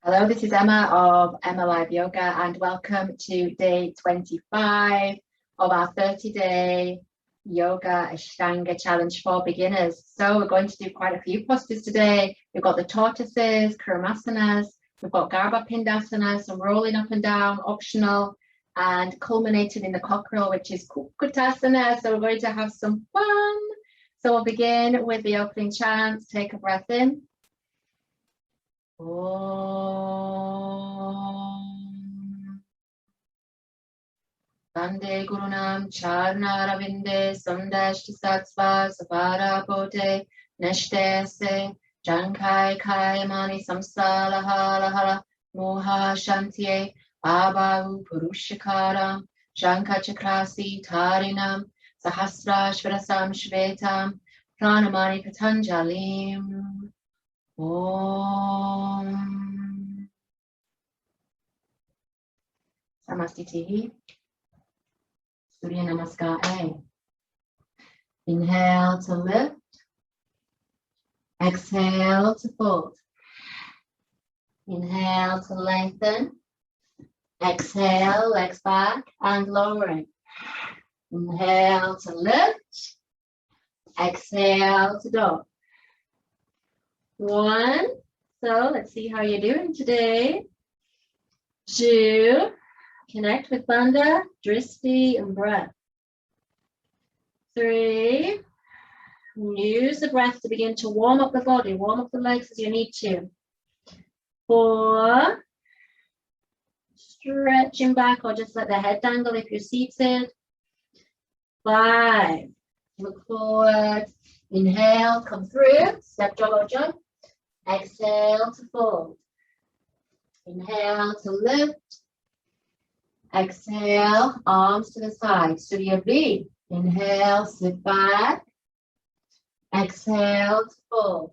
Hello, this is Emma of EmmaLiveYoga and welcome to day 25 of our 30-day yoga Ashtanga challenge for beginners. So we're going to do quite a few postures today. We've got the tortoises, Kurmasanas, we've got Pindasana, some rolling up and down, optional, and culminating in the cockerel, which is Kukkutasana. So we're going to have some fun. So we'll begin with the opening chants. Take a breath in. Om Vande Gurunam Charna Ravinde Samdashti Satsva Savara Bote Neshtese Jankai Kayamani Samsalaha Lahala Moha Shantye Abahu Purushakaram Shanka Chakrasi Tarinam Sahasrashvarasam Shvetam Pranamani Patanjalim. Om Samastitihi Surya Namaskar A. Inhale to lift, exhale to fold. Inhale to lengthen, exhale, legs back and lowering. Inhale to lift, exhale to dog. One, so let's see how you're doing today. Two, connect with Bandha, Drishti, and breath. Three, use the breath to begin to warm up the body, warm up the legs as you need to. Four, stretching back or just let the head dangle if you're seated. Five, look forward. Inhale, come through, step, jog or jump. Exhale to fold. Inhale to lift. Exhale, arms to the side. Surya V. Inhale, sit back. Exhale to fold.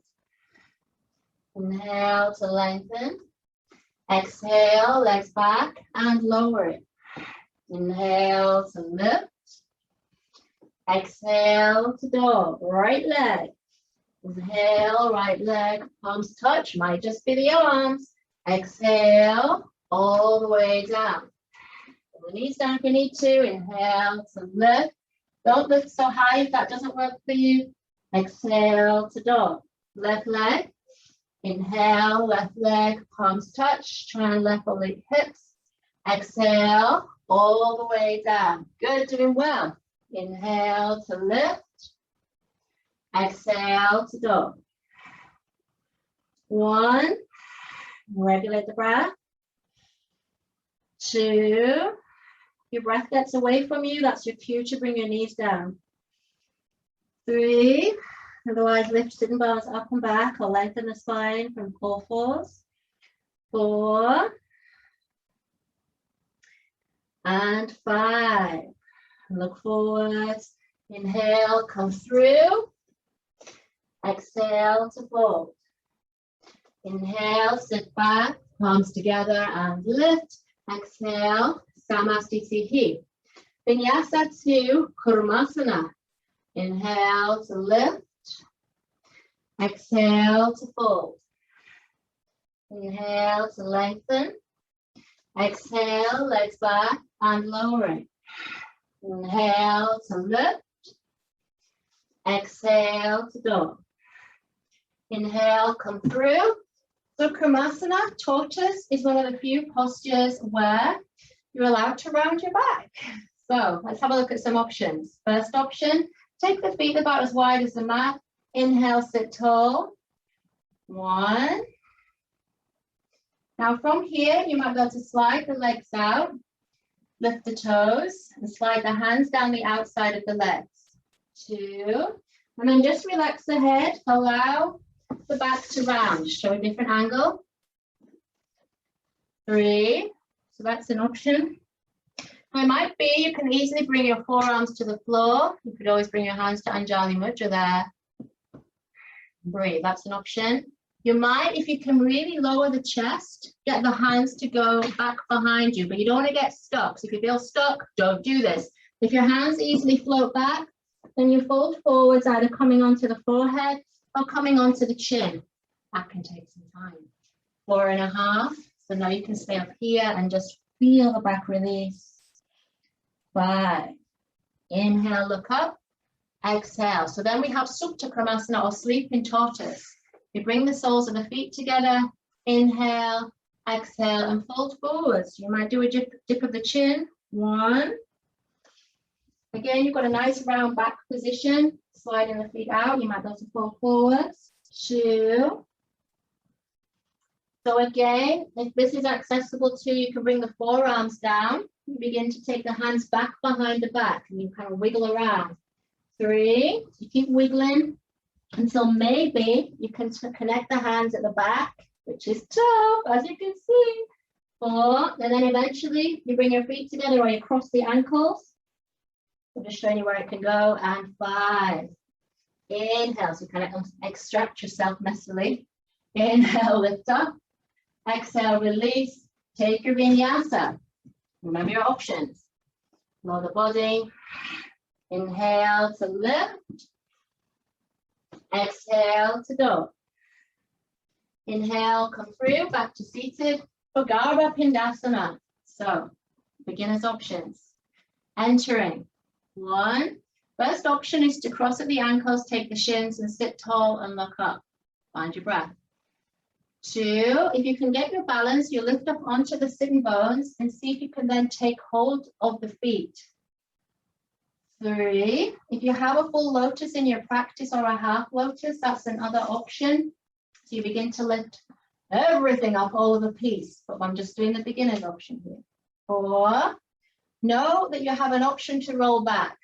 Inhale to lengthen. Exhale, legs back and lower it. Inhale to lift. Exhale to dog. Right leg. Inhale, right leg, palms touch, might just be the arms. Exhale, all the way down. Pull the knees down if you need to. Inhale to lift. Don't lift so high if that doesn't work for you. Exhale to dog. Left leg. Inhale, left leg, palms touch. Try and level the hips. Exhale, all the way down. Good, doing well. Inhale to lift. Exhale to dog. One, regulate the breath. Two, your breath gets away from you, that's your cue to bring your knees down. Three, otherwise lift sitting bones up and back or lengthen the spine from all fours. Four, and five. Look forward. Inhale, come through. Exhale to fold. Inhale, sit back, palms together and lift. Exhale, Samastitihi. Vinyasa to Kurmasana. Inhale to lift. Exhale to fold. Inhale to lengthen. Exhale, legs back and lowering. Inhale to lift. Exhale to dog. Inhale, come through. So Kurmasana, tortoise, is one of the few postures where you're allowed to round your back. So let's have a look at some options. First option, take the feet about as wide as the mat. Inhale, sit tall. One. Now from here, you might be able to slide the legs out, lift the toes, and slide the hands down the outside of the legs. Two. And then just relax the head, allow the back to round. Show a different angle. Three. So that's an option. It might be you can easily bring your forearms to the floor. You could always bring your hands to Anjali Mudra there. Breathe, that's an option. You might, if you can really lower the chest, get the hands to go back behind you, but you don't want to get stuck. So if you feel stuck, don't do this. If your hands easily float back, then you fold forwards, either coming onto the forehead or coming onto the chin. That can take some time. 4.5. So now you can stay up here and just feel the back release. 5. Inhale, look up. Exhale. So then we have Supta Kurmasana or sleeping tortoise. You bring the soles of the feet together. Inhale, exhale, and fold forwards. You might do a dip of the chin. 1. Again, you've got a nice round back position. Sliding the feet out. You might be able to fold forwards. 2. So again, if this is accessible to you, you can bring the forearms down. You begin to take the hands back behind the back and you kind of wiggle around. 3, you keep wiggling until maybe you can connect the hands at the back, which is tough, as you can see. 4, and then eventually you bring your feet together or you cross the ankles. I'm just showing you where it can go. And 5, inhale, so kind of extract yourself messily. Inhale, lift up. Exhale, release. Take your vinyasa. Remember your options. Lower the body. Inhale to lift. Exhale to go. Inhale, come through, back to seated. Bhagava Pindasana. So, beginner's options. Entering. 1. First option is to cross at the ankles, take the shins and sit tall and look up. Find your breath. 2, if you can get your balance, you lift up onto the sitting bones and see if you can then take hold of the feet. 3, if you have a full lotus in your practice or a half lotus, that's another option. So you begin to lift everything up all of a piece, but I'm just doing the beginner's option here. 4, know that you have an option to roll back.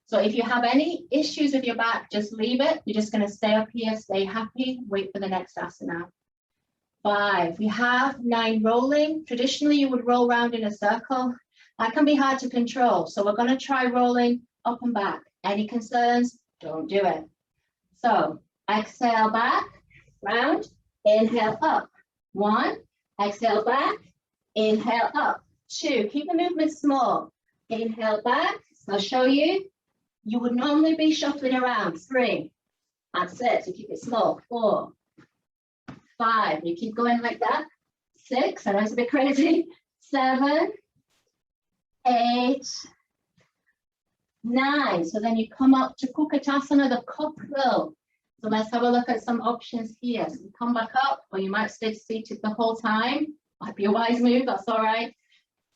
So if you have any issues with your back, just leave it. You're just going to stay up here, stay happy, wait for the next asana. 5, we have 9 rolling. Traditionally, you would roll around in a circle. That can be hard to control. So we're going to try rolling up and back. Any concerns? Don't do it. So exhale back, round, inhale up. 1, exhale back, inhale up. 2, keep the movement small. Inhale back. So I'll show you. You would normally be shuffling around. 3, that's it. So keep it small. 4, 5, you keep going like that. 6, I know it's a bit crazy. 7, 8, 9. So then you come up to Kukkutasana, the cockerel. So let's have a look at some options here. So you come back up, or you might stay seated the whole time. Might be a wise move, that's all right.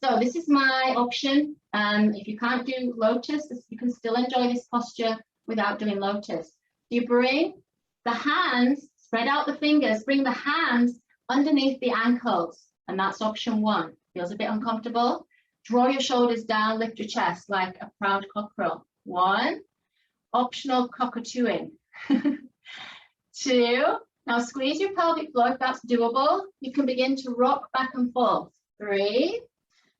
So this is my option. If you can't do lotus, you can still enjoy this posture without doing lotus. You bring the hands, spread out the fingers, bring the hands underneath the ankles, and that's option 1. Feels a bit uncomfortable. Draw your shoulders down, lift your chest like a proud cockerel. 1, optional cockatooing. 2, now squeeze your pelvic floor if that's doable. You can begin to rock back and forth. 3,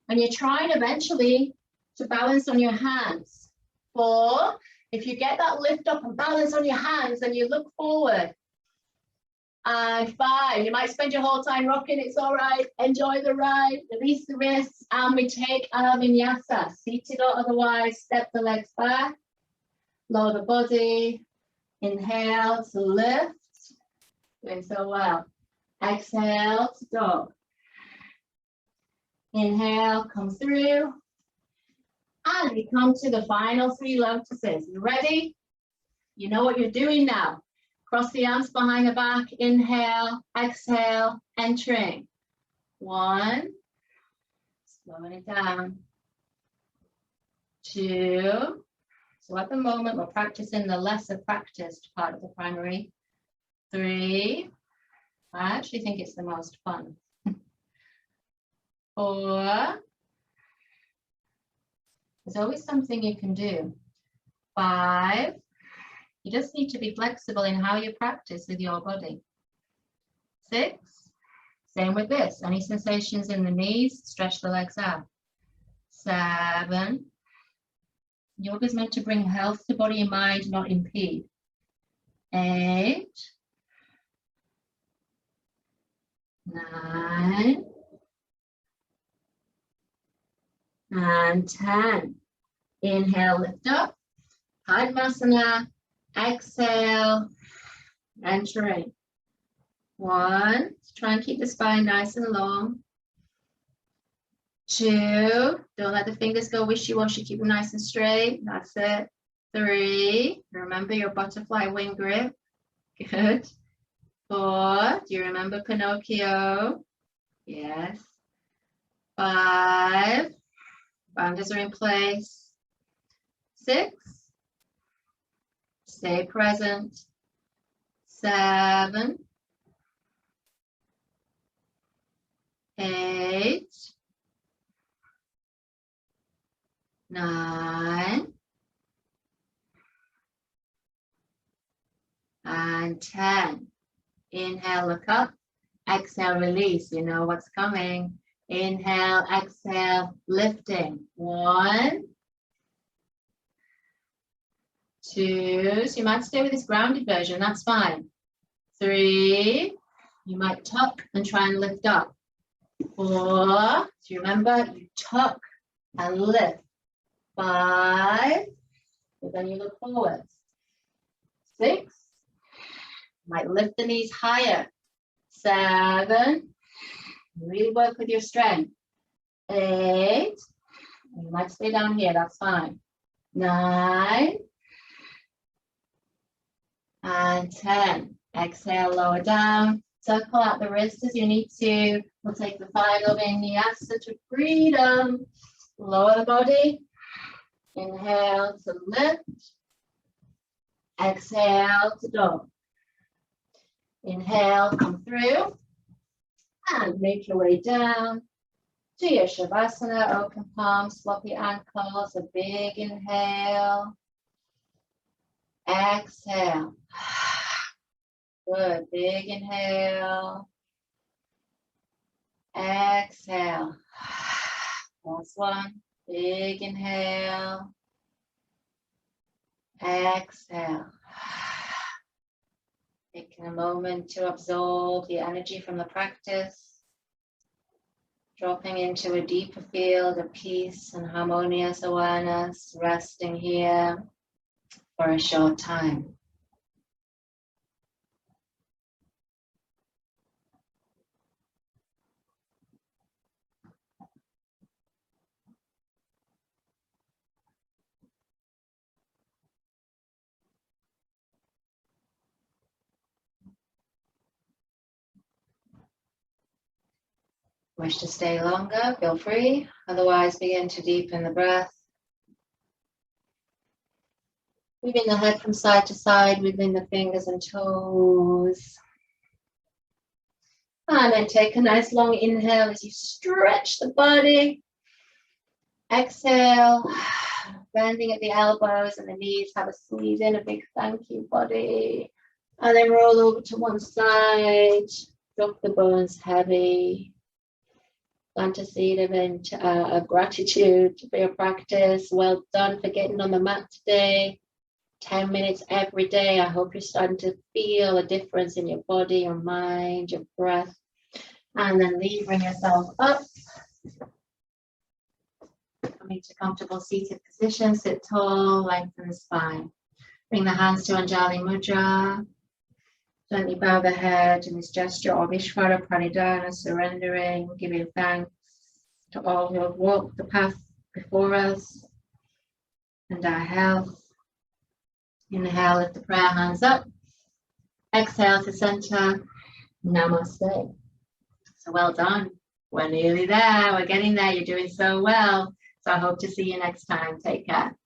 and you're trying eventually to balance on your hands. 4, if you get that lift up and balance on your hands, then you look forward. And 5, you might spend your whole time rocking, it's all right. Enjoy the ride, release the wrists, and we take our vinyasa. Seated or otherwise, step the legs back, lower the body, inhale to lift, doing so well. Exhale to dog. Inhale, come through. And we come to the final 3 lotuses. You ready? You know what you're doing now. Cross the arms behind the back. Inhale, exhale, entering. 1, slowing it down. 2, so at the moment we're practicing the lesser practiced part of the primary. 3, I actually think it's the most fun. 4, there's always something you can do. 5, you just need to be flexible in how you practice with your body. 6, same with this. Any sensations in the knees, stretch the legs out. 7, yoga is meant to bring health to body and mind, not impede. 8, 9, and 10. Inhale, lift up. Kurmasana. Exhale, entering. 1, try and keep the spine nice and long. 2, don't let the fingers go wishy-washy, keep them nice and straight. That's it. 3, remember your butterfly wing grip. Good. 4, do you remember Pinocchio? Yes. 5, banders are in place. 6, stay present. 7, 8, 9, and 10. Inhale, look up. Exhale, release. You know what's coming. Inhale, exhale, lifting. 1, 2. So you might stay with this grounded version. That's fine. 3. You might tuck and try and lift up. 4. So remember, you tuck and lift. 5. And then you look forwards. 6. Might lift the knees higher. 7. Really work with your strength. 8. You might stay down here, that's fine. 9. And 10. Exhale, lower down. Circle out the wrists as you need to. We'll take the final vinyasa to freedom. Lower the body. Inhale to lift. Exhale to dog. Inhale, come through. And make your way down to your Shavasana, open palms, floppy ankles, a big inhale. Exhale. Good, big inhale. Exhale. Last one, big inhale. Exhale. Taking a moment to absorb the energy from the practice. Dropping into a deeper field of peace and harmonious awareness, resting here for a short time. Wish to stay longer, feel free. Otherwise, begin to deepen the breath. Moving the head from side to side, wiggling the fingers and toes. And then take a nice long inhale as you stretch the body. Exhale, bending at the elbows and the knees. Have a squeeze in, a big thank you, body. And then roll over to one side. Drop the bones heavy. Plant a seed of gratitude for your practice. Well done for getting on the mat today. 10 minutes every day. I hope you're starting to feel a difference in your body, your mind, your breath. And then bring yourself up. Coming to comfortable seated position. Sit tall, lengthen the spine. Bring the hands to Anjali Mudra. Gently bow the head in this gesture of Ishvara Pranidhana, surrendering, giving thanks to all who have walked the path before us and our health. Inhale, lift the prayer hands up. Exhale to center. Namaste. So well done. We're nearly there. We're getting there. You're doing so well. So I hope to see you next time. Take care.